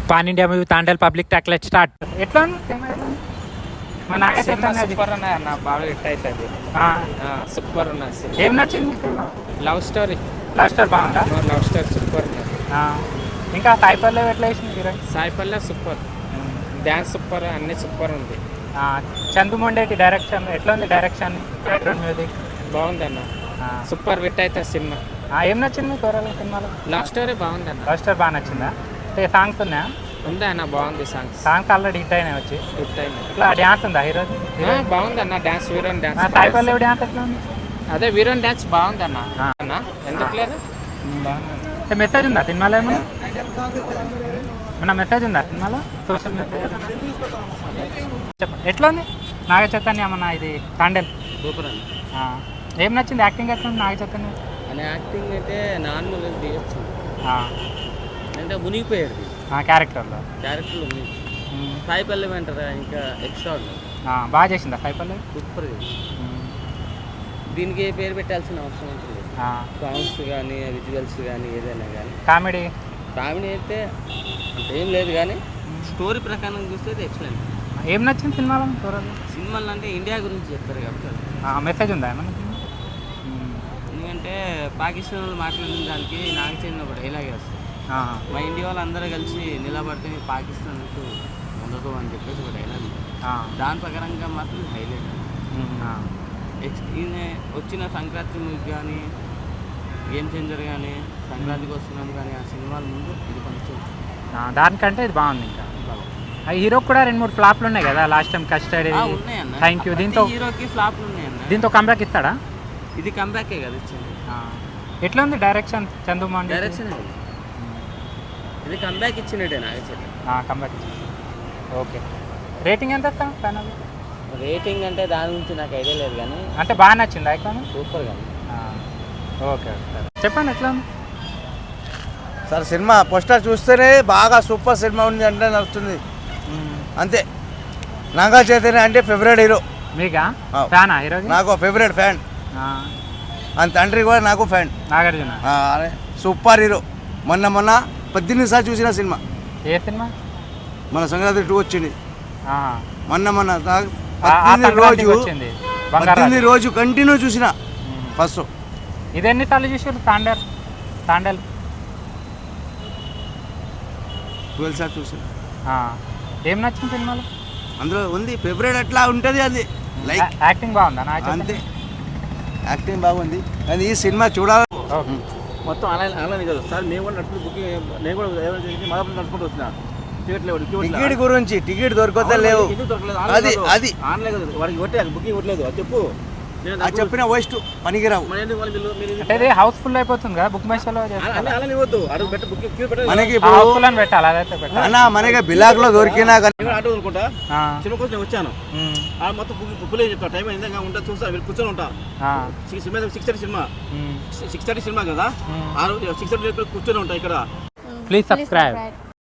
Pan India movie Thandel public talk let start. ఎట్లా super ఉన్నాయి అన్న, బాగా హిట్ అవుతుంది. సూపర్ ఉన్నాయి. ఏం నచ్చింది? Love story. లవ్ స్టోరీ బాగుందా? లవ్ స్టోరీ సూపర్ ఉన్నది. ఇంకా సాయి పల్లవి ఎట్లా వేసింది heroine? Sai Pallavi super, dance super, అన్ని సూపర్ ఉంది. చందు మొండేటి డైరెక్షన్ ఎట్లా ఉంది? డైరెక్షన్ మ్యూజిక్ బాగుంది అన్న, సూపర్ హిట్ అవుతుంది సినిమా. ఏం నచ్చింది మీకు ఓవరాల్ సినిమాలో? లవ్ స్టోరీ బాగుంది అన్న. లవ్ స్టోరీ బాగా నచ్చిందా? సాంగ్స్ ఉన్నాయా? ఉందా అన్న, బాగుంది సాంగ్స్. సాంగ్స్ ఆల్రెడీ హిట్ అయినాయి వచ్చి. హిట్ అయినాయి. ఇట్లా డ్యాన్స్ ఉందా హీరో? బాగుంది అన్న dance, వీరోన్ dance. Sai Pallavi dance ఎట్లా ఉంది? అదే వీరోన్ డ్యాన్స్ బాగుంది అన్న. అన్న ఎందుకు లేదు? మెసేజ్ ఉందా సినిమాలో? ఏమన్నా మన మెసేజ్ ఉందా సినిమాలో? సోషల్ మెసేజ్ చెప్పండి. ఎట్లా ఉంది నాగ చైతన్య మన ఇది తాండేల్? సూపర్ అన్న. ఏం నచ్చింది? యాక్టింగ్ ఎట్లా ఉంది నాగ చైతన్య? అని యాక్టింగ్ అయితే నార్మల్ తీయచ్చు, అంటే మునిగిపోయాడు క్యారెక్టర్లో. సాయి పల్లవి అంటారా ఇంకా ఎక్స్ట్రా బాగా చేసిందా సాయి పల్లవి? సూపర్. దీనికి పేరు పెట్టాల్సిన అవసరం ఉంటుంది. సాంగ్స్ కానీ విజువల్స్ కానీ ఏదైనా కానీ. కామెడీ అయితే అంతేం లేదు, కానీ స్టోరీ ప్రకారం చూస్తే అది ఎక్సలెంట్. ఏం నచ్చింది సినిమాలో? సినిమాలు అంటే ఇండియా గురించి చెప్తారు కాబట్టి మెసేజ్ ఉందా ఏమన్నా? ఎందుకంటే పాకిస్తాన్ వాళ్ళు మాట్లాడిన దానికి నాకు చెందిన ఒక డైలాగ్ వస్తుంది, మా ఇండియా వాళ్ళు అందరూ కలిసి నిలబడితే పాకిస్తాన్కు ఉండదు అని చెప్పేసి ఒక డైలాగ్ ఉంది. దాని ప్రకారంగా మాత్రం హైలైట్. ఈయన వచ్చిన సంక్రాంతి మూవీ కానీ, గేమ్ చేంజర్ కానీ, సంక్రాంతికి వస్తున్నాం కానీ, ఆ సినిమాల ముందు ఇది కొంచెం దానికంటే ఇది బాగుంది. ఇంకా హీరో కూడా 2-3 ఫ్లాప్లు ఉన్నాయి కదా లాస్ట్ టైం. కస్టడీ ఉన్నాయన్న. Thank you. దీంతో హీరోకి ఫ్లాప్లు ఉన్నాయన్న. దీంతో కంబ్యాక్ ఇస్తాడా? ఇది కంబ్యాకే కదా ఇచ్చింది. ఎట్లా ఉంది డైరెక్షన్? చందు మొండేటి డైరెక్షన్ ఇది కంబ్యాక్ ఇచ్చినట్టే నాకు కంబ్యాక్ ఇచ్చింది. ఓకే. రేటింగ్ ఎంత ఇస్తాను ఫైనల్? రేటింగ్ అంటే దాని గురించి నాకు ఐడియా లేదు, కానీ అంటే బాగా నచ్చింది ఐకాన్. సూపర్ కానీ. ఓకే చెప్పండి ఎట్లా ఉంది సార్? సినిమా పోస్టర్ చూస్తేనే బాగా సూపర్ సినిమా ఉంది అంటే నడుస్తుంది అంతే. నాగా చైతన్య అంటే ఫేవరెట్ హీరో. మీకా ఫ్యానా హీరో? నాకు ఫేవరెట్ ఫ్యాన్. అంత తండ్రి కూడా నాకు ఫ్యాన్. Nagarjuna super hero. మొన్న 18 సార్లు చూసిన సినిమా. ఏ సినిమా? మన సంక్రాంతి 2 వచ్చింది మొన్న 18 రోజు కంటిన్యూ చూసిన. ఫస్ట్ ఇది ఎన్నిసార్లు చూసారు? తాండేల్ 12 సార్లు చూసిన. ఏం నచ్చింది సినిమాలో? అందులో ఉంది ఫేవరెట్, అట్లా ఉంటుంది అది. లైక్ యాక్టింగ్ బాగుందా? అంతే, యాక్టింగ్ బాగుంది. కానీ ఈ సినిమా చూడాలి. మొత్తం ఆన్లైన్ కదా సార్. మేము కూడా నడుపుతూ బుకింగ్, నేను కూడా మదపల్లి నడుపుకుంటూ వచ్చిన. టికెట్ గురించి టికెట్ దొరకతే లేవు. అది అది ఆన్లైన్ కదా, వాడికి కొట్టే బుకింగ్ కొట్టలేదు. అది చెప్పు, చెప్పిన వేస్ట్ పనికిరావు. అంటే హౌస్ఫుల్ అయిపోతుంది కదా బుక్ మై షోలో. మనకి హౌస్ఫుల్ అని పెట్టాలి. అదైతే అన్న మనకి బిలాక్ లో దొరికినా ఆటో అనుకుంటా సినిమా కోసం నేను వచ్చాను. మొత్తం బుక్లే చెప్తా. టైం అయిందా ఉంటా, చూస్తా, మీరు కూర్చొని ఉంటా. 6:30 సినిమా, 6:30 సినిమా కదా. 6:30 కూర్చొని ఉంటా ఇక్కడ. Please subscribe.